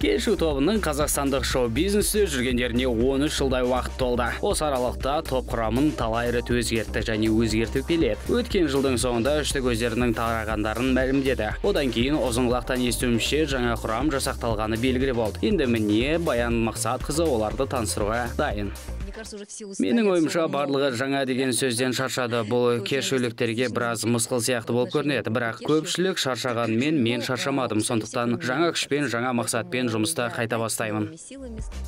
Кешу тобының қазақстандық шоу-бизнесте жүргендеріне 13 жылдай уақыт толды. Осы аралықта топ құрамын талай рет өзгертті және өзгертіп келеді. Өткен жылдың соңында үштік өздерінің тарағандарын мәлімдеді. Одан кейін ұзынқұлақтан естуімше жаңа құрам жасақталғаны белгілі болды. Енді міне Баян Мақсатқызы оларды таныстыруға дайын. Менің ойымша барлығы жаңа деген сөзден шаршады. Бұл кешуліктерге біраз мысқыл сияқты болып көрінеді. Бірақ көпшілік шаршағанмен мен шаршамадым. Сондықтан жаңа күшпен, жаңа мақсатпен жұмыста қайта бастаймын.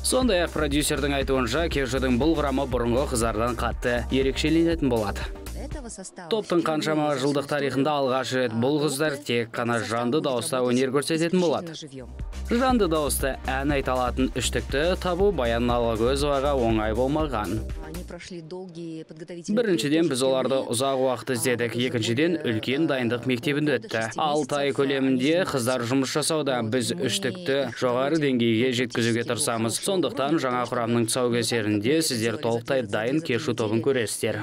Сондай-ақ продюсердің айтуынша кешудің бұл құрамы бұрынғы қыздардан қатты ерекшеленетін болады. Топтың қаншама жылдық тарихында алғаш рет бұл қыздар тек қана жанды дауыста өнер көрсететін болады. Жанды дауыста ән айта алатын үштікті табу Баян Алғазоваға оңай болмаған. Біріншіден біз оларды ұзақ уақыт іздедік, екіншіден үлкен дайындық мектебінде өтті. 6 ай көлемінде қыздар жұмыс жасауда. Біз үштікті жоғары деңгейге жеткізуге тырысамыз. Сондықтан жаңа құрамның тұсаукесерінде сіздер толықтай дайын кешу тобын көресіздер.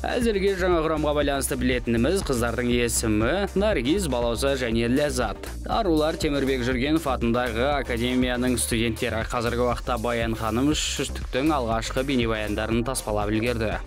Әзірге жаңа құрамға байланысты білетініміз қыздардың есімі Наргиз, Балауза және Ләззат. Арулар Темірбек Жүргенов атындағы академияның студенттері. Қазіргі уақытта Баян ханым үштіктің алғашқы бейнебаяндарын таспалап үлгерді.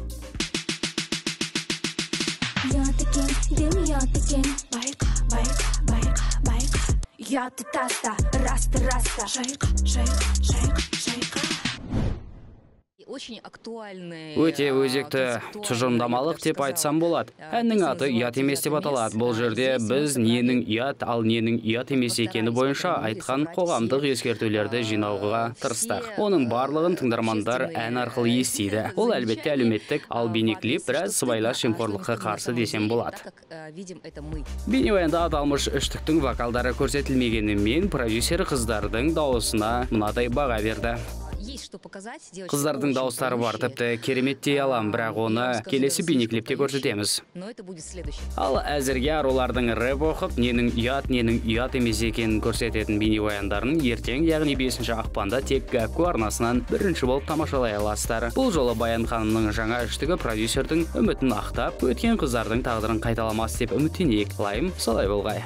Өте өзекті тұжырымдамалық деп айтсам болады. Әннің аты ұят емес деп аталады. Бұл жерде біз ненің ұят, ал ненің ұят емес екені бойынша айтқан қоғамдық ескертулерді жинауға тырыстық. Оның барлығын тыңдармандар ән арқылы естиді. Ол әлбетте әлеуметтік, ал бейнеклип біраз сыбайлас жемқорлыққа қарсы десем болады. Бейнебаянда аталмыш үштіктің вокалдары көрсетілмегенімен продюсер қыздардың дауысына мынадай баға берді. Қыздардың дауыстары бар, тіпті керемет дей алам, бірақ оны келесі бейнеклипте көрсетеміз. Ал әзірге арулардың рэп оқып, ненің ұят емес екенін көрсететін бейнебаяндарын ертең, яғни 5 ақпанда тек Гакку арнасынан бірінші болып тамашалай аласыздар. Бұл жолы Баян ханымның жаңа үштігі продюсердің үмітін ақтап, өткен қыздардың тағдырын қайталамас деп үміттенейік. Лайым солай болғай.